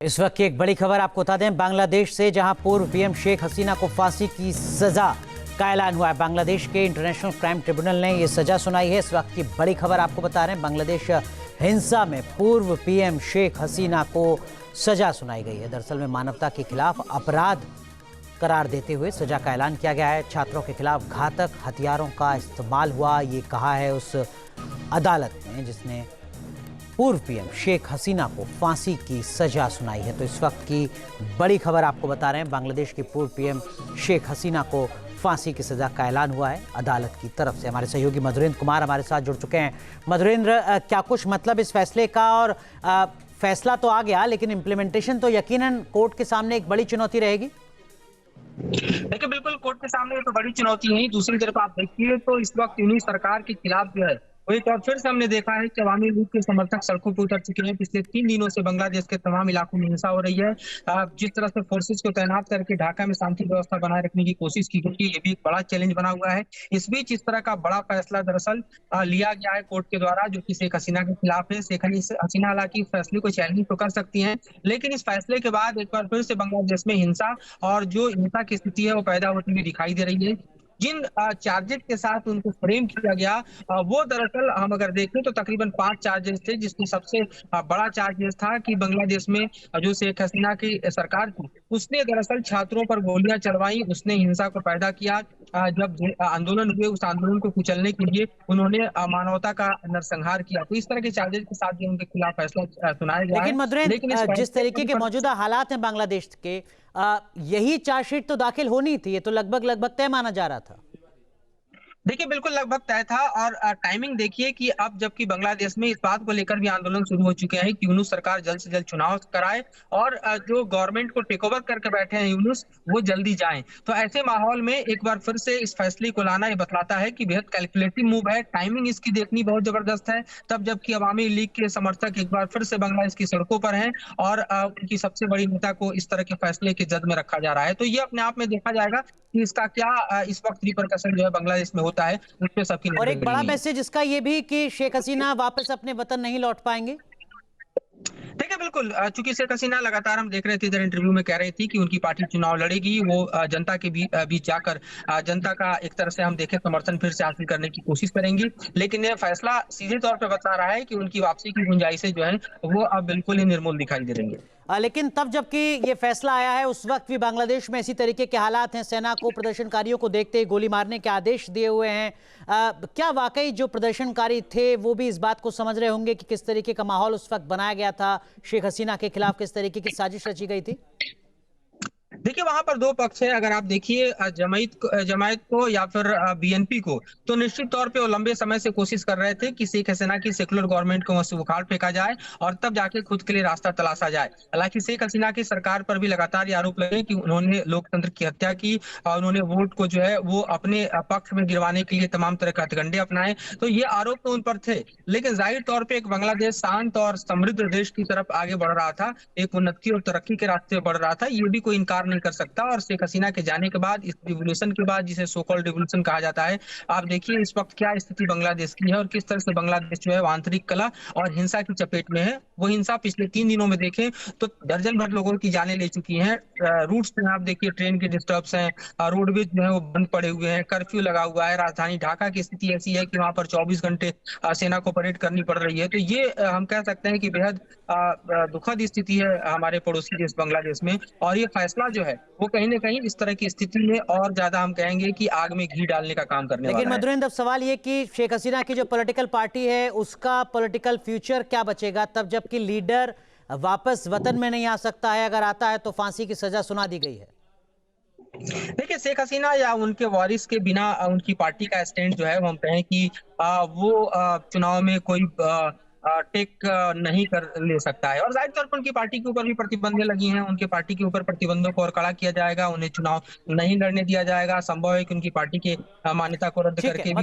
इस वक्त की एक बड़ी खबर आपको बता दें बांग्लादेश से, जहां पूर्व पीएम शेख हसीना को फांसी की सजा का ऐलान हुआ है। बांग्लादेश के इंटरनेशनल क्राइम ट्रिब्यूनल ने यह सजा सुनाई है। इस वक्त की बड़ी खबर आपको बता रहे हैं, बांग्लादेश हिंसा में पूर्व पीएम शेख हसीना को सजा सुनाई गई है। दरअसल में मानवता के खिलाफ अपराध करार देते हुए सजा का ऐलान किया गया है। छात्रों के खिलाफ घातक हथियारों का इस्तेमाल हुआ, ये कहा है उस अदालत ने जिसने पूर्व पीएम शेख हसीना को फांसी की सजा सुनाई है। तो इस वक्त की बड़ी खबर आपको बता रहे हैं, बांग्लादेश के पूर्व पीएम शेख हसीना को फांसी की सजा का ऐलान हुआ है अदालत की तरफ से। हमारे सहयोगी मधुरेंद्र कुमार हमारे साथ जुड़ चुके हैं। मधुरेंद्र, क्या कुछ मतलब इस फैसले का, और फैसला तो आ गया लेकिन इम्प्लीमेंटेशन तो यकीनन कोर्ट के सामने एक बड़ी चुनौती रहेगी। देखिए, बिल्कुल कोर्ट के सामने ये तो बड़ी चुनौती नहीं। दूसरी तरफ आप देखिए तो इस वक्त यूनी सरकार के खिलाफ जो है वो एक बार फिर से हमने देखा है कि अवामी लीग के समर्थक सड़कों पर उतर चुके हैं। पिछले 3 दिनों से बांग्लादेश के तमाम इलाकों में हिंसा हो रही है। जिस तरह से फोर्सेस को तैनात करके ढाका में शांति व्यवस्था बनाए रखने की कोशिश की गई, ये भी एक बड़ा चैलेंज बना हुआ है। इस बीच इस तरह का बड़ा फैसला दरअसल लिया गया है कोर्ट के द्वारा, जो कि शेख हसीना के खिलाफ है। शेख हसीना हालांकि फैसले को चैलेंज तो कर सकती हैं, लेकिन इस फैसले के बाद एक बार फिर से बांग्लादेश में हिंसा और जो हिंसा की स्थिति है वो पैदा होती हुई दिखाई दे रही है। जिन चार्जेस के साथ उनको फ्रेम किया गया, वो दरअसल हम अगर देखें तो तकरीबन 5 चार्जेस थे, जिसमें सबसे बड़ा चार्जेस था कि बांग्लादेश में जो शेख हसीना की सरकार थी उसने दरअसल छात्रों पर गोलियां चलवाई, उसने हिंसा को पैदा किया। जब आंदोलन हुए उस आंदोलन को कुचलने के लिए उन्होंने मानवता का नरसंहार किया। तो इस तरह के चार्जेस के साथ भी उनके खिलाफ फैसला सुनाया गया लेकिन है। लेकिन मधुरेंद्र, जिस तरीके के मौजूदा हालात हैं बांग्लादेश के, यही चार्जशीट तो दाखिल होनी थी, ये तो लगभग तय माना जा रहा था। देखिए, बिल्कुल लगभग तय था। और टाइमिंग देखिए कि अब जबकि बांग्लादेश में इस बात को लेकर भी आंदोलन शुरू हो चुके हैं कि यूनूस सरकार जल्द से जल्द चुनाव कराए और जो गवर्नमेंट को टेक ओवर करके बैठे हैं यूनूस, वो जल्दी जाएं। तो ऐसे माहौल में एक बार फिर से इस फैसले को लाना ये बतलाता है कि बेहद कैलकुलेटिव मूव है। टाइमिंग इसकी देखनी बहुत जबरदस्त है, तब जबकि अवामी लीग के समर्थक एक बार फिर से बांग्लादेश की सड़कों पर हैं और उनकी सबसे बड़ी नेता को इस तरह के फैसले की जद में रखा जा रहा है। तो ये अपने आप में देखा जाएगा कि इसका क्या इस वक्त रिपरकशन जो है बांग्लादेश में होता है, उसपे सबकी और नजर एक गड़ी बड़ा हुई है। मैसेज इसका ये भी कि शेख हसीना वापस अपने वतन नहीं लौट पाएंगे। देखिए, बिल्कुल चूंकि शेख हसीना लगातार हम देख रहे थे, इधर इंटरव्यू में कह रही थी कि उनकी पार्टी चुनाव लड़ेगी, वो जनता के बीच जाकर जनता का एक तरह से हम देखें समर्थन फिर से हासिल करने की कोशिश करेंगी। लेकिन यह फैसला सीधे तौर पर बता रहा है कि उनकी वापसी की गुंजाइशें जो है वो अब बिल्कुल ही निर्मूल दिखाई दे रही है। लेकिन तब जबकि ये फैसला आया है उस वक्त भी बांग्लादेश में इसी तरीके के हालात हैं। सेना को प्रदर्शनकारियों को देखते ही गोली मारने के आदेश दिए हुए हैं। क्या वाकई जो प्रदर्शनकारी थे वो भी इस बात को समझ रहे होंगे कि किस तरीके का माहौल उस वक्त बनाया गया था, शेख हसीना के खिलाफ किस तरीके की साजिश रची गई थी? देखिए, वहां पर 2 पक्ष है। अगर आप देखिए जमायत को या फिर बीएनपी को, तो निश्चित तौर पे वो लंबे समय से कोशिश कर रहे थे कि शेख हसीना की सेकुलर गवर्नमेंट को वहां से उखाड़ फेंका जाए और तब जाके खुद के लिए रास्ता तलाशा जाए। हालांकि शेख हसीना की सरकार पर भी लगातार ये आरोप लगे कि उन्होंने लोकतंत्र की हत्या की और उन्होंने वोट को जो है वो अपने पक्ष में गिरवाने के लिए तमाम तरह के हथकंडे अपनाए। तो ये आरोप तो उन पर थे, लेकिन जाहिर तौर पर एक बांग्लादेश शांत और समृद्ध देश की तरफ आगे बढ़ रहा था, एक उन्नति और तरक्की के रास्ते बढ़ रहा था, ये भी कोई इनकार नहीं कर सकता। और शेख हसीना के जाने के बाद, इस रिवोल्यूशन के बाद, जिसे सो कॉल्ड रिवोल्यूशन कहा जाता है, आप देखिए इस वक्त क्या स्थिति बांग्लादेश की है और किस तरह से बांग्लादेश जो है वो आंतरिक कलह और हिंसा की चपेट में है। वो हिंसा पिछले 3 दिनों में देखें तो दर्जन भर लोगों की जानें ले चुकी हैं। रूट्स पे आप देखिए ट्रेन के डिस्टर्ब्स हैं, रोडवेज जो है वो बंद पड़े हुए हैं, कर्फ्यू लगा हुआ है। राजधानी ढाका की स्थिति ऐसी है कि वहां पर 24 घंटे सेना को परेड करनी पड़ रही है। तो ये हम कह सकते हैं कि बेहद दुखद स्थिति है हमारे पड़ोसी देश बांग्लादेश में। और ये फैसला जो है वो कहीं ना कहीं इस तरह की स्थिति में और ज्यादा हम कहेंगे कि आग में घी डालने का काम करने लेकिन वाला है। मधुरेंद्र, अब सवाल ये कि शेख हसीना की जो पॉलिटिकल पार्टी है उसका पॉलिटिकल फ्यूचर क्या बचेगा, तब जबकि लीडर वापस वतन में नहीं आ सकता है, अगर आता है तो फांसी की सजा सुना दी गई है। देखिए, शेख हसीना या उनके वारिस के बिना उनकी पार्टी का स्टैंड जो है वो हम कहें कि वो चुनाव में कोई टेक नहीं कर ले सकता है। और जाहिर तौर पर उनकी पार्टी के ऊपर भी प्रतिबंधें लगी हैं, उनके पार्टी के ऊपर प्रतिबंधों को और कड़ा किया जाएगा, उन्हें चुनाव नहीं लड़ने दिया जाएगा। संभव है कि उनकी पार्टी के मान्यता को रद्द ठीक है। करके भी